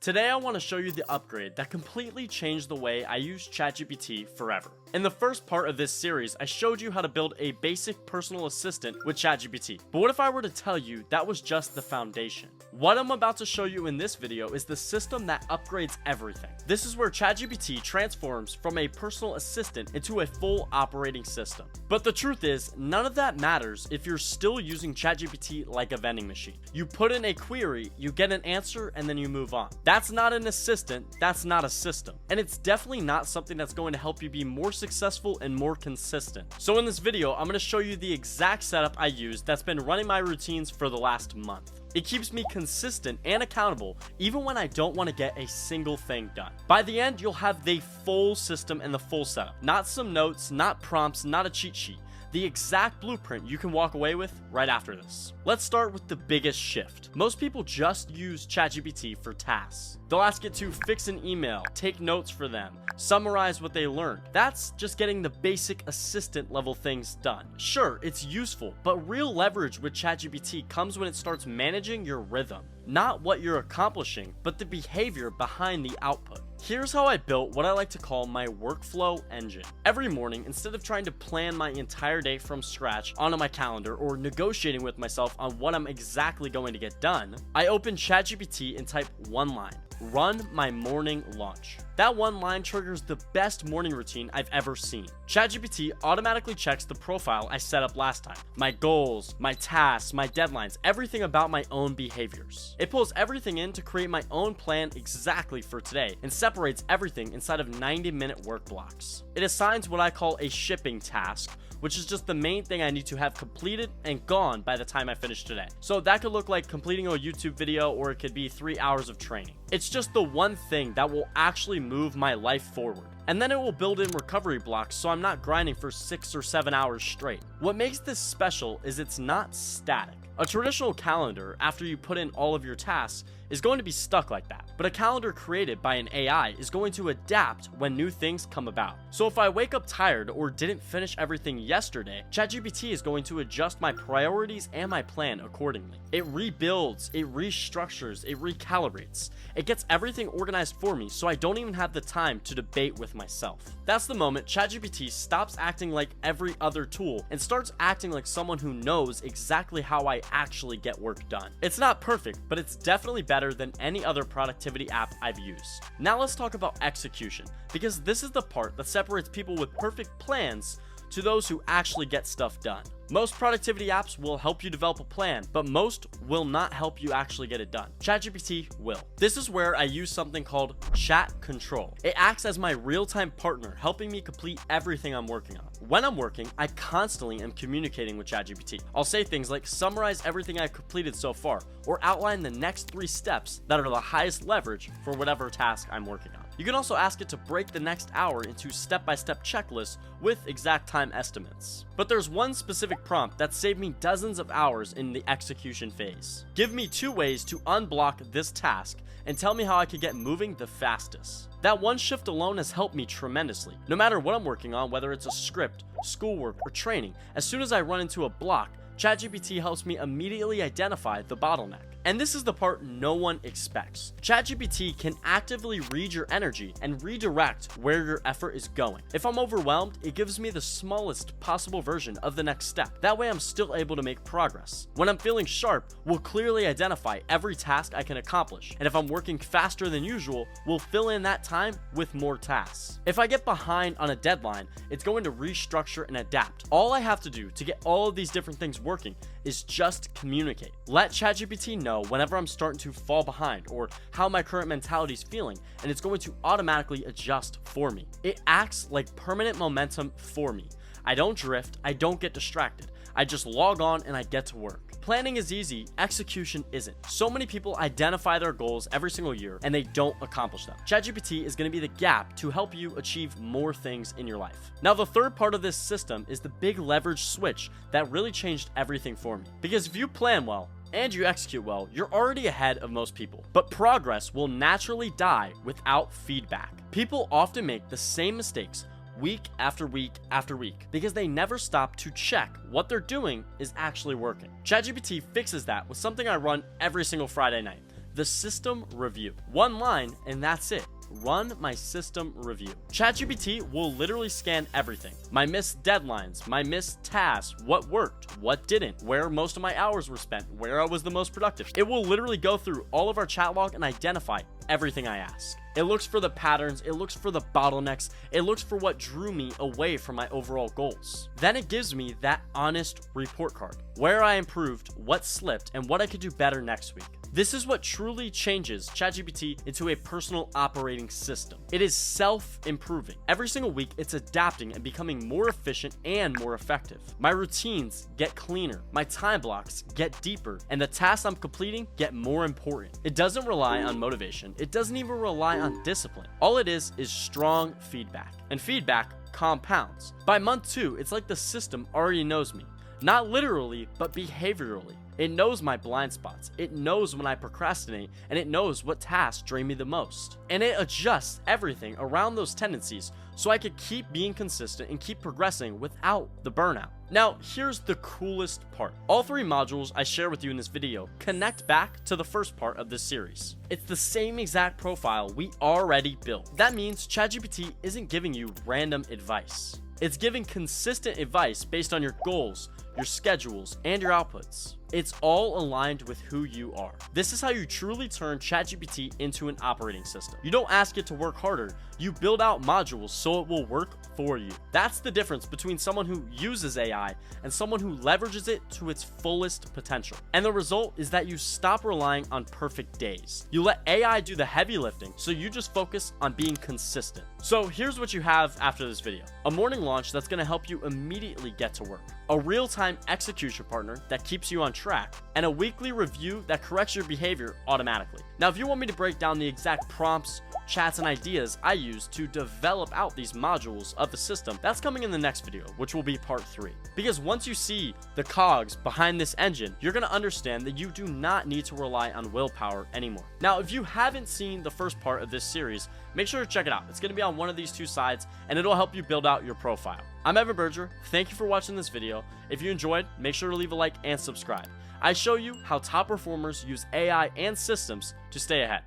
Today I want to show you the upgrade that completely changed the way I use ChatGPT forever. In the first part of this series, I showed you how to build a basic personal assistant with ChatGPT. But what if I were to tell you that was just the foundation? What I'm about to show you in this video is the system that upgrades everything. This is where ChatGPT transforms from a personal assistant into a full operating system. But the truth is, none of that matters if you're still using ChatGPT like a vending machine. You put in a query, you get an answer, and then you move on. That's not an assistant, that's not a system. And it's definitely not something that's going to help you be more successful and more consistent. So in this video, I'm going to show you the exact setup I use that's been running my routines for the last month. It keeps me consistent and accountable even when I don't want to get a single thing done. By the end, you'll have the full system and the full setup. Not some notes, not prompts, not a cheat sheet. The exact blueprint you can walk away with right after this. Let's start with the biggest shift. Most people just use ChatGPT for tasks. They'll ask it to fix an email, take notes for them, summarize what they learned. That's just getting the basic assistant level things done. Sure, it's useful, but real leverage with ChatGPT comes when it starts managing your rhythm. Not what you're accomplishing, but the behavior behind the output. Here's how I built what I like to call my workflow engine. Every morning, instead of trying to plan my entire day from scratch onto my calendar or negotiating with myself on what I'm exactly going to get done, I open ChatGPT and type one line: run my morning launch. That one line triggers the best morning routine I've ever seen. ChatGPT automatically checks the profile I set up last time. My goals, my tasks, my deadlines, everything about my own behaviors. It pulls everything in to create my own plan exactly for today and separates everything inside of 90-minute work blocks. It assigns what I call a shipping task, which is just the main thing I need to have completed and gone by the time I finish today. So that could look like completing a YouTube video, or it could be 3 hours of training. It's just the one thing that will actually move my life forward. And then it will build in recovery blocks so I'm not grinding for 6 or 7 hours straight. What makes this special is it's not static. A traditional calendar, after you put in all of your tasks, is going to be stuck like that. But a calendar created by an AI is going to adapt when new things come about. So if I wake up tired or didn't finish everything yesterday, ChatGPT is going to adjust my priorities and my plan accordingly. It rebuilds, it restructures, it recalibrates. It gets everything organized for me so I don't even have the time to debate with myself. That's the moment ChatGPT stops acting like every other tool and starts acting like someone who knows exactly how I actually get work done. It's not perfect, but it's definitely better than any other productivity app I've used. Now let's talk about execution, because this is the part that separates people with perfect plans to those who actually get stuff done. Most productivity apps will help you develop a plan, but most will not help you actually get it done. ChatGPT will. This is where I use something called Chat Control. It acts as my real-time partner, helping me complete everything I'm working on. When I'm working, I constantly am communicating with ChatGPT. I'll say things like summarize everything I've completed so far, or outline the next 3 steps that are the highest leverage for whatever task I'm working on. You can also ask it to break the next hour into step-by-step checklists with exact time estimates. But there's one specific prompt that saved me dozens of hours in the execution phase. Give me 2 ways to unblock this task and tell me how I could get moving the fastest. That one shift alone has helped me tremendously. No matter what I'm working on, whether it's a script, schoolwork, or training, as soon as I run into a block, ChatGPT helps me immediately identify the bottleneck. And this is the part no one expects. ChatGPT can actively read your energy and redirect where your effort is going. If I'm overwhelmed, it gives me the smallest possible version of the next step. That way I'm still able to make progress. When I'm feeling sharp, we'll clearly identify every task I can accomplish. And if I'm working faster than usual, we'll fill in that time with more tasks. If I get behind on a deadline, it's going to restructure and adapt. All I have to do to get all of these different things working is just communicate. Let ChatGPT know whenever I'm starting to fall behind or how my current mentality is feeling, and it's going to automatically adjust for me. It acts like permanent momentum for me. I don't drift, I don't get distracted. I just log on and I get to work. Planning is easy, execution isn't. So many people identify their goals every single year and they don't accomplish them. ChatGPT is going to be the gap to help you achieve more things in your life. Now, the third part of this system is the big leverage switch that really changed everything for me. Because if you plan well, and you execute well, you're already ahead of most people. But progress will naturally die without feedback. People often make the same mistakes week after week after week because they never stop to check what they're doing is actually working. ChatGPT fixes that with something I run every single Friday night: the system review. One line and that's it. Run my system review. ChatGPT will literally scan everything. My missed deadlines, my missed tasks, what worked, what didn't, where most of my hours were spent, where I was the most productive. It will literally go through all of our chat log and identify everything I ask. It looks for the patterns, it looks for the bottlenecks, it looks for what drew me away from my overall goals. Then it gives me that honest report card, where I improved, what slipped, and what I could do better next week. This is what truly changes ChatGPT into a personal operating system. It is self-improving. Every single week, it's adapting and becoming more efficient and more effective. My routines get cleaner, my time blocks get deeper, and the tasks I'm completing get more important. It doesn't rely on motivation. It doesn't even rely on discipline. All it is strong feedback. And feedback compounds. By month 2, it's like the system already knows me. Not literally, but behaviorally. It knows my blind spots, it knows when I procrastinate, and it knows what tasks drain me the most. And it adjusts everything around those tendencies so I could keep being consistent and keep progressing without the burnout. Now, here's the coolest part. All 3 modules I share with you in this video connect back to the first part of this series. It's the same exact profile we already built. That means ChatGPT isn't giving you random advice. It's giving consistent advice based on your goals, your schedules, and your outputs. It's all aligned with who you are. This is how you truly turn ChatGPT into an operating system. You don't ask it to work harder, you build out modules so it will work for you. That's the difference between someone who uses AI and someone who leverages it to its fullest potential. And the result is that you stop relying on perfect days. You let AI do the heavy lifting, so you just focus on being consistent. So here's what you have after this video. A morning launch that's gonna help you immediately get to work. A real-time execution partner that keeps you on track, and a weekly review that corrects your behavior automatically. Now, if you want me to break down the exact prompts, chats, and ideas I use to develop out these modules of the system, that's coming in the next video, which will be part 3. Because once you see the cogs behind this engine, you're gonna understand that you do not need to rely on willpower anymore. Now, if you haven't seen the first part of this series, make sure to check it out. It's gonna be on one of these 2 sides, and it'll help you build out your profile. I'm Evan Berger. Thank you for watching this video. If you enjoyed, make sure to leave a like and subscribe. I show you how top performers use AI and systems to stay ahead.